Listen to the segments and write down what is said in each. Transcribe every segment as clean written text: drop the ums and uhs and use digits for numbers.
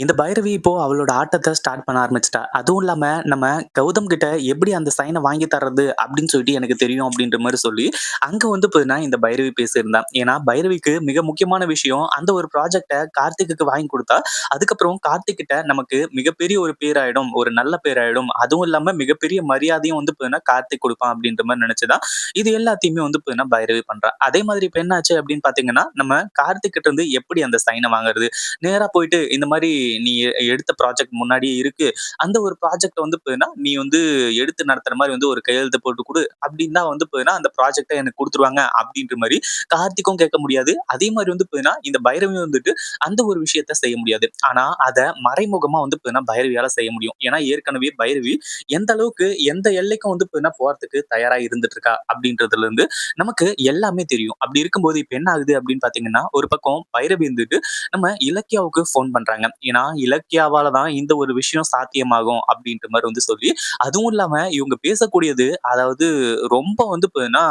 இந்த பைரவி இப்போ அவளோட ஆட்டத்த ஸ்டார்ட் பண்ண ஆரம்பிச்சுட்டா. அதுவும் இல்லாம நம்ம கௌதம் கிட்ட எப்படி அந்த சைன வாங்கி தர்றது அப்படின்னு சொல்லிட்டு எனக்கு தெரியும் அப்படின்ற மாரி சொல்லி, அங்க வந்து பார்த்தீங்கன்னா இந்த பைரவி பேசியிருந்தா. ஏன்னா பைரவிக்கு மிக முக்கியமான விஷயம் அந்த ஒரு ப்ராஜெக்ட்ட கார்த்திக்குக்கு வாங்கி குடுத்தா, அதுக்கப்புறம் கார்த்திக் கிட்ட நமக்கு மிகப்பெரிய ஒரு பேராயிடும். ஒரு நல்ல பேராயிடும். அதுவும் இல்லாம மிகப்பெரிய மரியாதையும் வந்து பார்த்தீங்கன்னா கார்த்திக் குடுப்பான் அப்படின்ற மாரி நெனச்சு தான், இது எல்லாத்தையுமே வந்து பார்த்தீங்கன்னா பைரவி பண்றா. அதே மாதிரி இப்ப என்னாச்சு அப்படின்னு பார்த்தீங்கன்னா, நம்ம கார்த்திக் கிட்ட இருந்து எப்படி அந்த சைன வாங்குறது? நேரா போயிட்டு இந்த மாரி நீ எடுத்த ப்ராஜெக்ட் முன்னாடியே இருக்கு. அந்த ஒரு ப்ராஜெக்ட்ட வந்து பார்த்தீங்கன்னா, நீ வந்து எடுத்து நடத்துற மாரி வந்து ஒரு கையெழுத்து போட்டு குடு. அப்டின்னா வந்து பார்த்தீங்கன்னா, அந்த ப்ராஜெக்ட்ட எனக்கு குடுத்துருவாங்க அப்டின்ற மாரி கார்த்திக்கும் கேட்க முடியாது. அதே மாரி வந்து பார்த்தீங்கன்னா, இந்த பைரவி வந்துட்டு அந்த ஒரு விஷயத்த செய்ய முடியாது. ஆனா, அத மறைமுகமா வந்து பார்த்தீங்கன்னா, பைரவியால செய்ய முடியும். ஏன்னா, ஏற்கனவே பைரவி எந்த அளவுக்கு எந்த எல்லைக்கும் வந்து பார்த்தீங்கன்னா, போறதுக்கு தயாரா இருந்துட்டு இருக்கா அப்டின்றதுலருந்து நமக்கு எல்லாமே தெரியும். அப்டி இருக்கும்போது இப்ப என்ன ஆகுது அப்டின்னு பார்த்தீங்கன்னா, ஒரு பக்கம் பைரவி வந்துட்டு நம்ம இலக்கியாவுக்கு ஃபோன் பண்றாங்க. ஏன்னா, இலக்கியாவால தான் இந்த ஒரு விஷயம் சாத்தியமாகும் அப்டின்ற மாரி வந்து சொல்லி, அதுவும் இல்லாம இவங்க பேசக்கூடியது அதாவது ரொம்ப வந்து பார்த்தீங்கன்னா,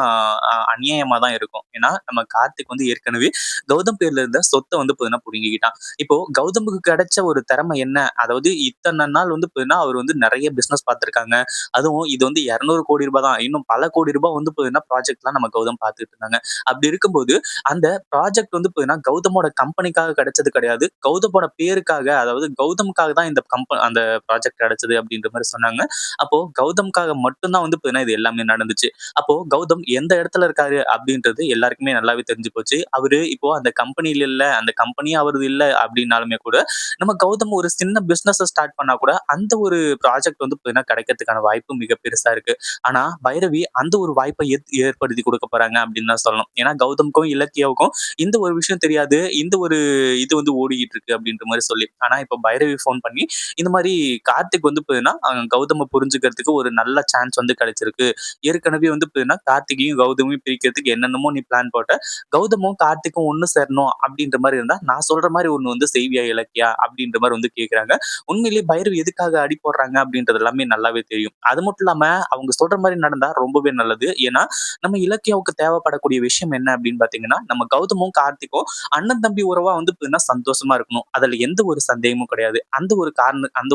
அநியாயமா தான் இருக்கும். ஏன்னா, நம்ம கார்த்திக் வந்து ஏற்கனவே கௌதம் பேர்ல இருந்த சொத்த வந்து பார்த்தீங்கன்னா புடுங்கிக்கிட்டான். இப்போ கௌதமுக்கு கிடைச்ச ஒரு திறமை என்ன? அதாவது இத்தன நாள் வந்து பார்த்தீங்கன்னா, அவர் வந்து நெறைய பிசினஸ் பார்த்துருக்காங்க. அதுவும் இது வந்து 200,00,00,000 தான். இன்னும் பல கோடி ரூபாய் வந்து பார்த்தீங்கன்னா, ப்ராஜெக்ட்லாம் நம்ம கௌதம் பார்த்துட்டு இருந்தாங்க. அப்டி இருக்கும்போது அந்த ப்ராஜெக்ட் வந்து பார்த்தீங்கன்னா, கௌதமோட கம்பெனிக்காக கிடைச்சது கிடையாது. கௌதமோட பேருக்காக, அதாவது கௌதமுக்காக தான் இந்த அந்த ப்ராஜெக்ட் கிடைச்சது அப்டின்ற மாரி சொன்னாங்க. அப்போ கௌதம்க்காக மட்டும் தான் வந்து பார்த்தீங்கன்னா, இது எல்லாமே நடந்துச்சு. அப்போ கௌதம் எந்த இடத்துல இருக்காரு அப்டின்றது எல்லாருக்குமே நல்லாவே தெரிஞ்சு போச்சு. அவரு இப்போ அந்த கம்பெனில இல்ல, அந்த கம்பெனியே அவரது இல்ல அப்டின்னாலுமே கூட, நம்ம கௌதம் ஒரு சின்ன பிசினஸ ஸ்டார்ட் பண்ணா கூட, அந்த ஒரு ப்ராஜெக்ட் வந்து பார்த்தீங்கன்னா, கிடைக்கிறதுக்கான வாய்ப்பு மிக பெருசா இருக்கு. ஆனா, பைரவி அந்த ஒரு வாய்ப்ப ஏற்படுத்தி குடுக்க போறாங்க அப்டின்னு தான் சொல்லணும். ஏன்னா, கௌதம்க்கும், இலக்கியாவுக்கும் இந்த ஒரு விஷயம் தெரியாது. இந்த ஒரு இது வந்து ஓடிக்கிட்டு இருக்கு அப்டின்ற மாரி சொல்லி. ஆனா, இப்ப பைரவி ஃபோன் பண்ணி, இந்த மாரி கார்த்திக் வந்து பார்த்தீங்கன்னா, கௌதம புரிஞ்சுக்கிறதுக்கு ஒரு நல்ல சான்ஸ் வந்து கிடைச்சிருக்கு. ஏற்கனவே வந்து பார்த்தீங்கன்னா, கார்த்திகையும், கௌதமையும் பிரிக்கிறதுக்கு என்னென்னமோ நீ பிளான் போட்ட. கௌதமும், கார்த்திக்கும் ஒண்ணு சேரணும் அப்டின்ற மாரி இருந்தா, நான் சொல்ற மாரி ஒண்ணு வந்து செய்வியா இலக்கியா? அப்டின்ற மாரி வந்து கேட்குறாங்க. உண்மையிலேயே பைரவி எதுக்காக அடி போடுறாங்க அப்டின்றது எல்லாமே நல்லாவே தெரியும். அது மட்டும் இல்லாம, அவங்க சொல்ற மாரி நடந்தா ரொம்பவே நல்லது. ஏன்னா, நம்ம இலக்கியாவுக்கு தேவைப்படக்கூடிய விஷயம் என்ன அப்டின்னு பார்த்தீங்கன்னா, நம்ம கௌதமும், கார்த்திக்கும் அண்ணன் தம்பி உறவா வந்து பார்த்தீங்கன்னா சந்தோஷமா இருக்கணும். அதுல எந்த ஒரு சந்தேகமும் கிடையாது. அந்த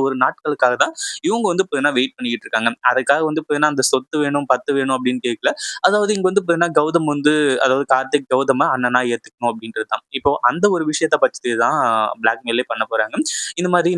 ஒரு நாட்களுக்காக தான் இவங்க வந்து பார்த்தீங்கன்னா வெயிட் பண்ணிக்கிட்டு இருக்காங்க. அதுக்காக வந்து பார்த்தீங்கன்னா அந்த சொத்து வேணும், பத்து வேணும் அப்படின்னு கேட்கல. அதாவது இங்க வந்து பார்த்தீங்கன்னா கௌதம் வந்து அதாவது கார்த்திக் கௌதம அண்ணனா ஏத்துக்கணும் அப்படின்றது தான். இப்போ அந்த ஒரு விஷயத்த பத்தி தான் பிளாக்மெயிலே பண்ண போறாங்க. இந்த மாரி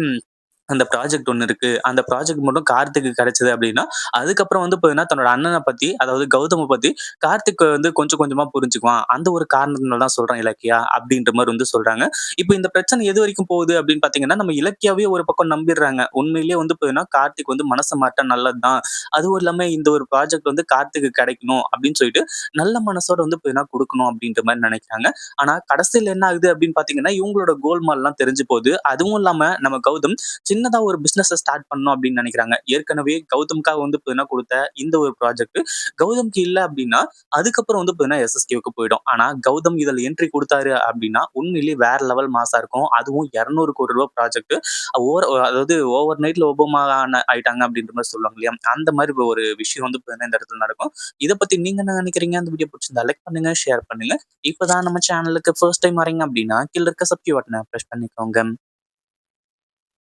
அந்த ப்ராஜெக்ட் ஒண்ணு இருக்கு. அந்த ப்ராஜெக்ட் மட்டும் கார்த்திக்கு கிடைச்சது அப்டின்னா, அதுக்கப்புறம் வந்து பார்த்தீங்கன்னா, தன்னோட அண்ணன பத்தி, அதாவது கௌதம பத்தி கார்த்திக் வந்து கொஞ்சம் கொஞ்சமா புரிஞ்சுக்குவான். அந்த ஒரு காரணத்தினால தான் சொல்றேன் இலக்கியா, அப்டின்ற மாரி வந்து சொல்றாங்க. இப்ப இந்த பிரச்சனை எதுவரைக்கும் போகுது அப்டின்னு பார்த்தீங்கன்னா, நம்ம இலக்கியாவே ஒரு பக்கம் நம்பிர்றாங்க. உண்மையிலேயே வந்து பார்த்தீங்கன்னா, கார்த்திக் வந்து மனச மாறுட்டா நல்லது தான். அதுவும் இல்லாம இந்த ஒரு ப்ராஜெக்ட் வந்து கார்த்திக்கு கிடைக்கணும் அப்டின்னு சொல்லிட்டு, நல்ல மனசோட வந்து பார்த்தீங்கன்னா குடுக்கணும் அப்டின்ற மாரி நெனைக்கிறாங்க. ஆனா கடைசில என்ன ஆகுது அப்டின்னு பார்த்தீங்கன்னா, இவங்களோட கோல்மால்லாம் தெரிஞ்சு போது. அதுவும் இல்லாம நம்ம கௌதம் சின்னதா ஒரு பிசினஸ ஸ்டார்ட் பண்ணணும் அப்படின்னு நினைக்கிறாங்க. ஏற்கனவே கௌதம்க்காக வந்து பார்த்தீங்கன்னா குடுத்த இந்த ஒரு ப்ராஜெக்ட் கௌதம்க்கு இல்ல அப்படின்னா, அதுக்கப்புறம் வந்து பார்த்தீங்கன்னா எஸ்எஸ்கேவுக்கு போயிடும். ஆனா கௌதம் இதுல என்ட்ரி குடுத்தாரு அப்படின்னா, உண்மையிலேயே வேற லெவல் மாஸா இருக்கும். அதுவும் 200,00,00,000 ப்ராஜெக்ட் அதாவது ஓவர் நைட்ல ஒபாமா ஆயிட்டாங்க அப்படின்ற மாரி சொல்லுவாங்க இல்லையா? அந்த மாரி ஒரு விஷயம் வந்து பார்த்தீங்கன்னா இந்த இடத்துல நடக்கும். இத பத்தி நீங்க என்ன நினைக்கிறீங்க? அந்த வீடியோ பிடிச்சிருந்தா லைக் பண்ணுங்க, ஷேர் பண்ணுங்க. இப்பதான் நம்ம சேனலுக்கு ஃபர்ஸ்ட் டைம் வரீங்க அப்படின்னா, கீழ இருக்க சப்ஸ்கிரைப் பட்டன பிரஸ் பண்ணிக்கோங்க.